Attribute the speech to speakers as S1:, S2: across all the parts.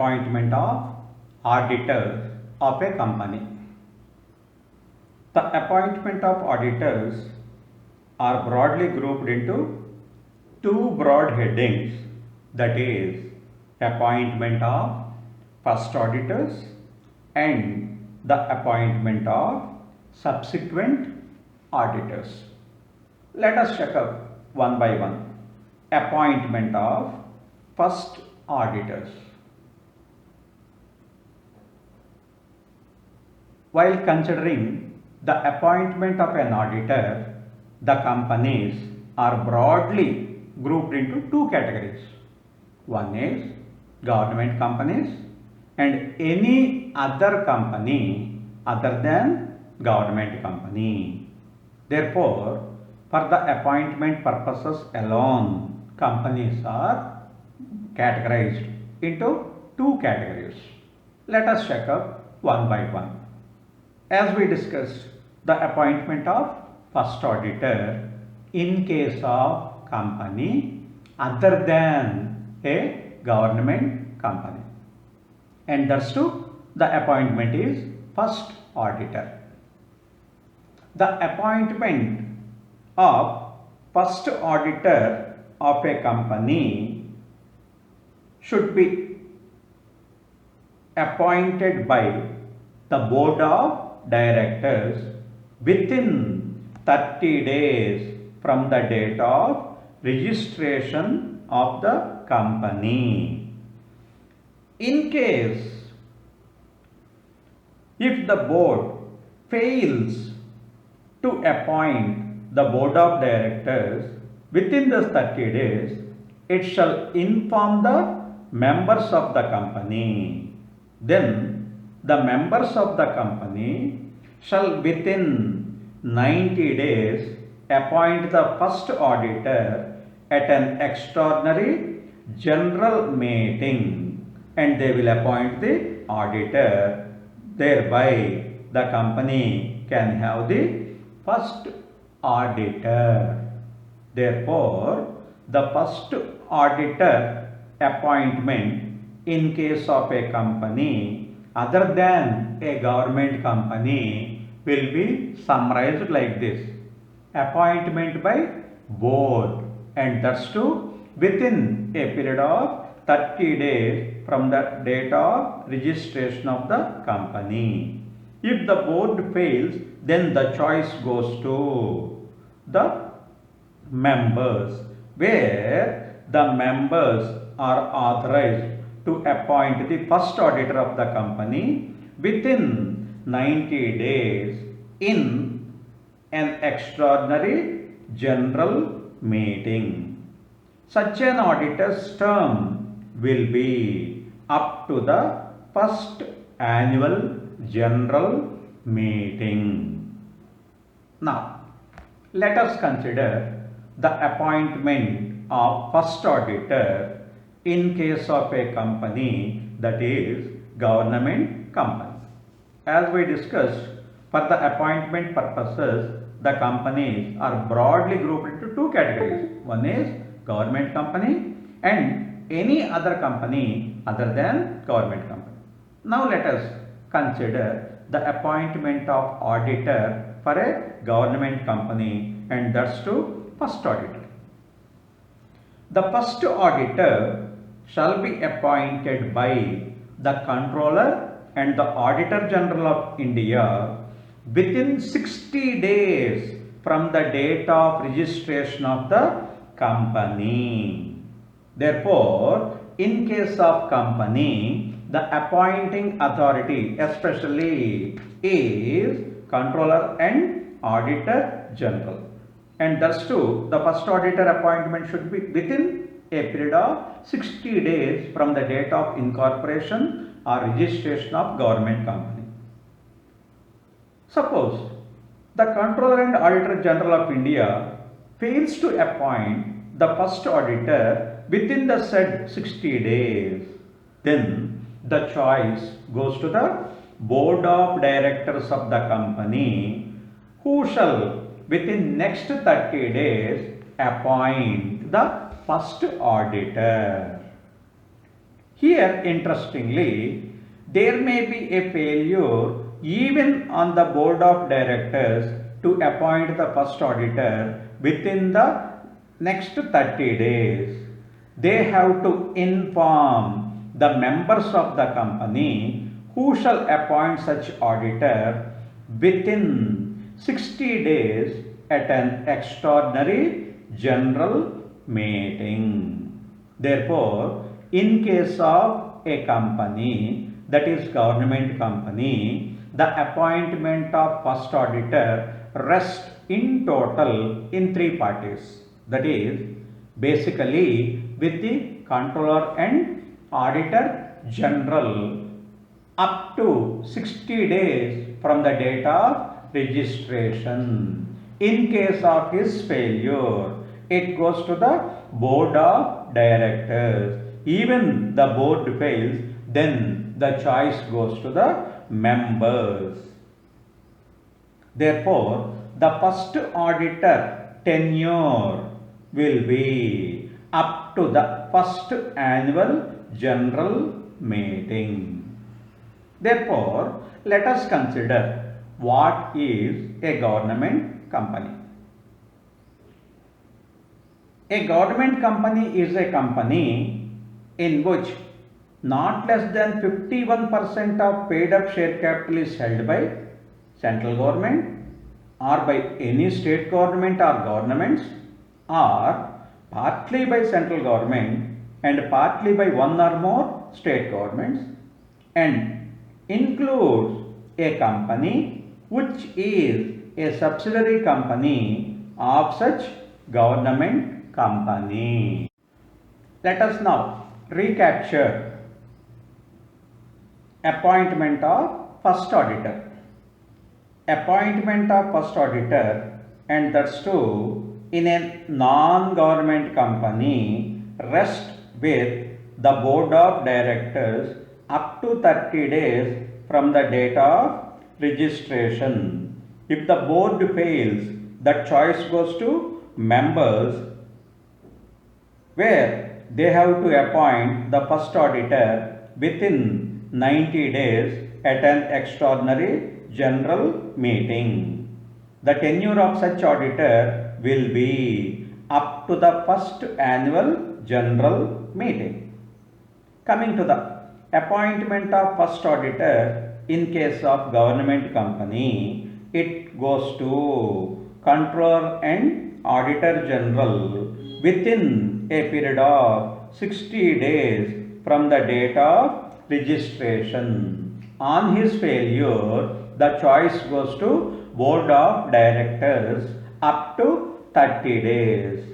S1: Appointment of auditors of a company. The appointment of auditors are broadly grouped into two broad headings, that is, appointment of first auditors and the appointment of subsequent auditors. Let us check up one by one. Appointment of first auditors. While considering the appointment of an auditor, the companies are broadly grouped into two categories. One is government companies and any other company other than government company. Therefore, for the appointment purposes alone, companies are categorized into two categories. Let us check up one by one. As we discussed, the appointment of first auditor in case of company other than a government company. And thus too, the appointment is first auditor. The appointment of first auditor of a company should be appointed by the board of directors within 30 days from the date of registration of the company. In case if the board fails to appoint the board of directors within this 30 days, it shall inform the members of the company. Then the members of the company shall within 90 days appoint the first auditor at an extraordinary general meeting, and they will appoint the auditor. Thereby the company can have the first auditor. Therefore, the first auditor appointment in case of a company other than a government company will be summarized like this: appointment by board, and that's too within a period of 30 days from the date of registration of the company. If the board fails, then the choice goes to the members, where the members are authorized to appoint the first auditor of the company within 90 days in an extraordinary general meeting. Such an auditor's term will be up to the first annual general meeting. Now, let us consider the appointment of first auditor in case of a company, that is government company. As we discussed, for the appointment purposes, the companies are broadly grouped into two categories. One is government company and any other company other than government company. Now let us consider the appointment of auditor for a government company, and that's to first auditor. The first auditor shall be appointed by the Controller and the Auditor General of India within 60 days from the date of registration of the company. Therefore, in case of company, the appointing authority especially is Controller and Auditor General. And thus too, the first auditor appointment should be within a period of 60 days from the date of incorporation or registration of government company. Suppose the Controller and Auditor General of India fails to appoint the first auditor within the said 60 days, then the choice goes to the board of directors of the company, who shall within next 30 days appoint the first auditor. Here, interestingly, there may be a failure even on the board of directors to appoint the first auditor within the next 30 days. They have to inform the members of the company who shall appoint such auditor within 60 days at an extraordinary general meeting. Therefore, in case of a company, that is government company, the appointment of first auditor rests in total in three parties. That is, basically with the controller and auditor general up to 60 days from the date of registration. In case of his failure, it goes to the board of directors. Even the board fails, then the choice goes to the members. Therefore, the first auditor tenure will be up to the first annual general meeting. Therefore, let us consider what is a government company. A government company is a company in which not less than 51% of paid up share capital is held by central government or by any state government or governments, or partly by central government and partly by one or more state governments, and includes a company which is a subsidiary company of such government company. Let us now recapture appointment of first auditor. Appointment of first auditor, and that's too in a non-government company, rests with the board of directors up to 30 days from the date of registration. If the board fails, the choice goes to members, where they have to appoint the first auditor within 90 days at an extraordinary general meeting. The tenure of such auditor will be up to the first annual general meeting. Coming to the appointment of first auditor in case of government company, it goes to controller and auditor general within a period of 60 days from the date of registration. On his failure, the choice goes to board of directors up to 30 days.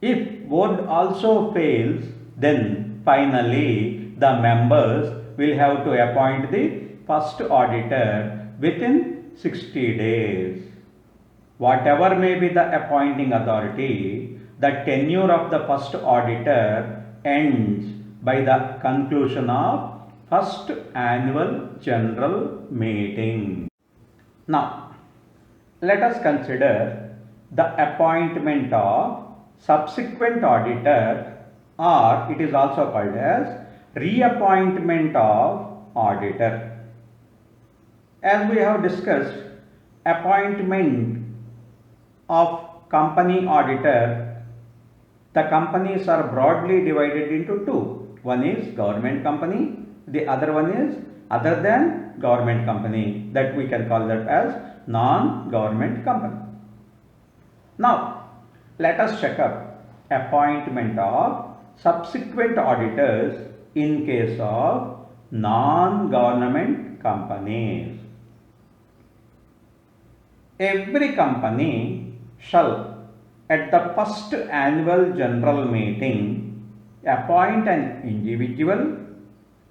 S1: If board also fails, then finally the members will have to appoint the first auditor within 60 days. Whatever may be the appointing authority, the tenure of the first auditor ends by the conclusion of first annual general meeting. Now, let us consider the appointment of subsequent auditor, or it is also called as reappointment of auditor. As we have discussed, appointment of company auditor, the companies are broadly divided into two. One is government company, the other one is other than government company, that we can call that as non-government company. Now, let us check up appointment of subsequent auditors in case of non-government companies. Every company shall at the first annual general meeting appoint an individual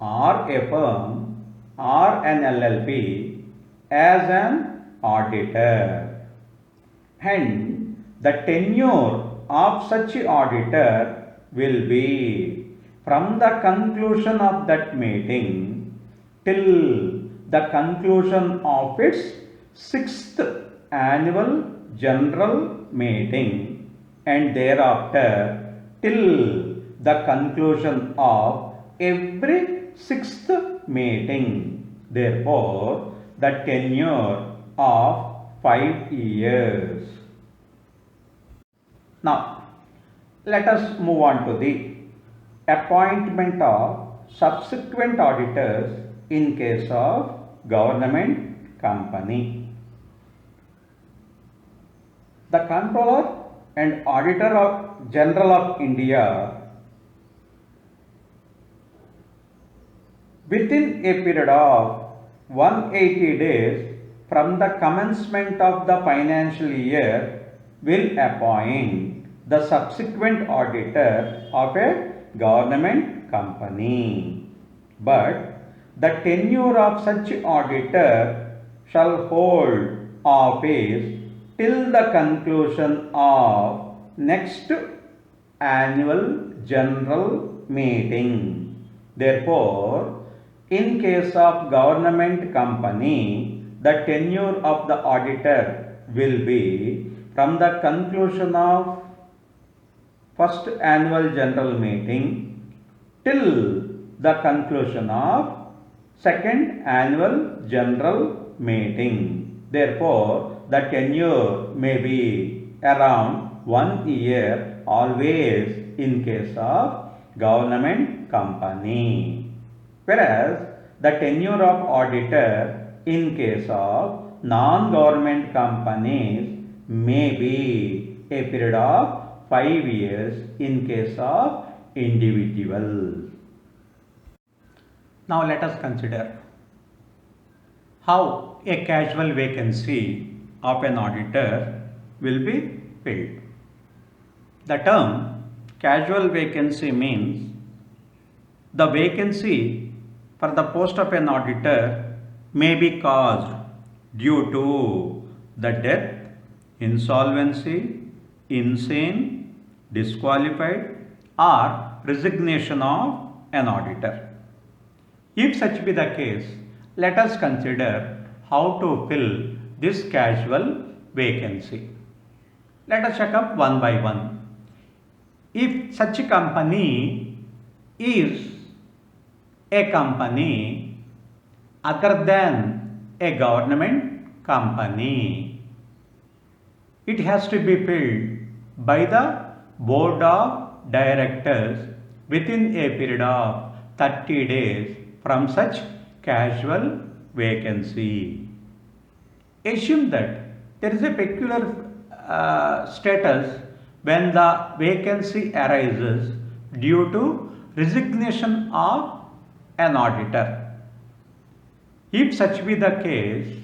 S1: or a firm or an LLP as an auditor, and the tenure of such auditor will be from the conclusion of that meeting till the conclusion of its 6th annual general meeting, and thereafter till the conclusion of every sixth meeting. Therefore, the tenure of 5 years. Now, let us move on to the appointment of subsequent auditors in case of government company. The Comptroller and Auditor General of India, within a period of 180 days from the commencement of the financial year, will appoint the subsequent auditor of a government company. But the tenure of such auditor shall hold office till the conclusion of next annual general meeting. Therefore, in case of government company, the tenure of the auditor will be from the conclusion of first annual general meeting till the conclusion of second annual general meeting. Therefore, the tenure may be around 1 year always in case of government company. Whereas the tenure of auditor in case of non-government companies may be a period of 5 years in case of individuals. Now let us consider how a casual vacancy of an auditor will be filled. The term casual vacancy means the vacancy for the post of an auditor may be caused due to the death, insolvency, insane, disqualified, or resignation of an auditor. If such be the case, let us consider how to fill this casual vacancy. Let us check up one by one. If such a company is a company other than a government company, it has to be filled by the board of directors within a period of 30 days from such casual vacancy. Assume that there is a peculiar status when the vacancy arises due to resignation of an auditor. If such be the case,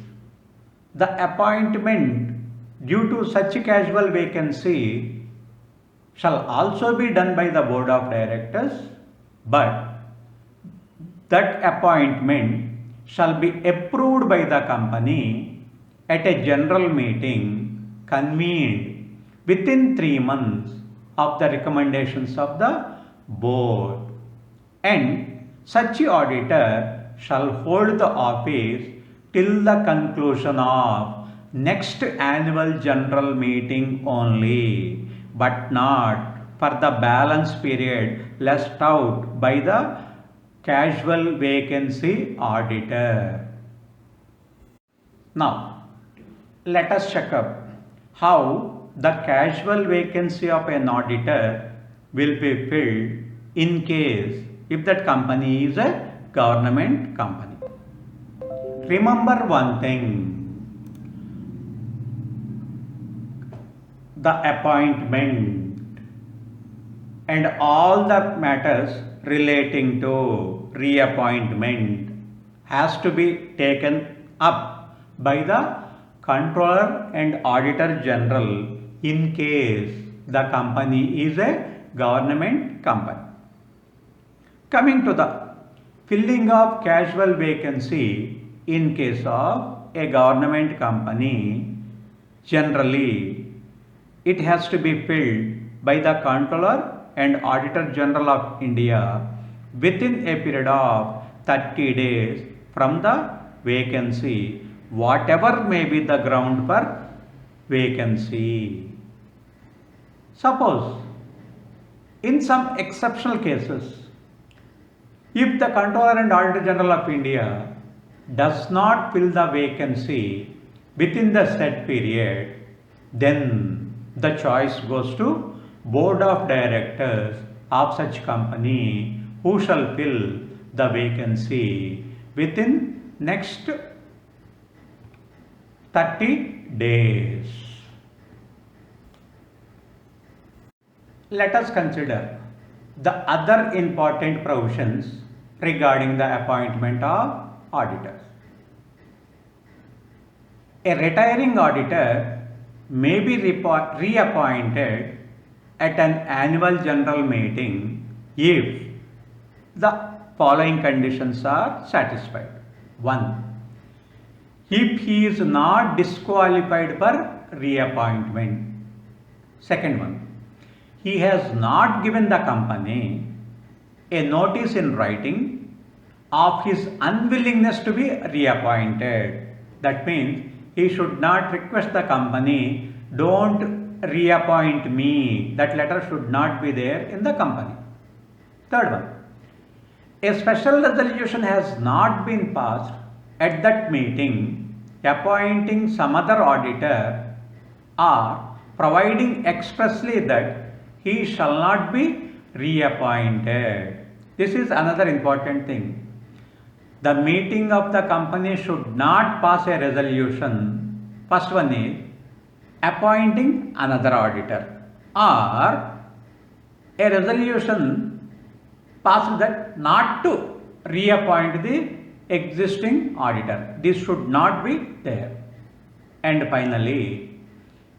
S1: the appointment due to such casual vacancy shall also be done by the board of directors, but that appointment shall be approved by the company at a general meeting convened within 3 months of the recommendations of the board, and such auditor shall hold the office till the conclusion of next annual general meeting only, but not for the balance period left out by the casual vacancy auditor. Now, let us check up how the casual vacancy of an auditor will be filled in case if that company is a government company. Remember one thing, the appointment and all the matters relating to reappointment has to be taken up by the Comptroller and Auditor General in case the company is a government company. Coming to the filling of casual vacancy in case of a government company, generally it has to be filled by the Comptroller and Auditor General of India within a period of 30 days from the vacancy, whatever may be the ground for vacancy. Suppose in some exceptional cases If the Controller and Auditor General of India does not fill the vacancy within the set period, then the choice goes to Board of Directors of such company who shall fill the vacancy within next 30 days. Let us consider the other important provisions regarding the appointment of auditors. A retiring auditor may be reappointed at an annual general meeting if the following conditions are satisfied. 1. If he is not disqualified for reappointment. Second one, he has not given the company a notice in writing of his unwillingness to be reappointed. That means he should not request the company, don't reappoint me. That letter should not be there in the company. Third one, a special resolution has not been passed at that meeting appointing some other auditor or providing expressly that he shall not be reappointed. This is another important thing. The meeting of the company should not pass a resolution. First one is appointing another auditor, or a resolution passed that not to reappoint the existing auditor. This should not be there. And finally,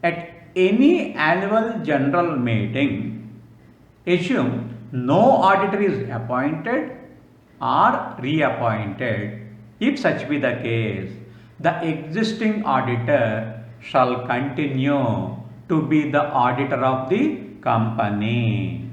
S1: at any annual general meeting, assume no auditor is appointed or reappointed. If such be the case, the existing auditor shall continue to be the auditor of the company.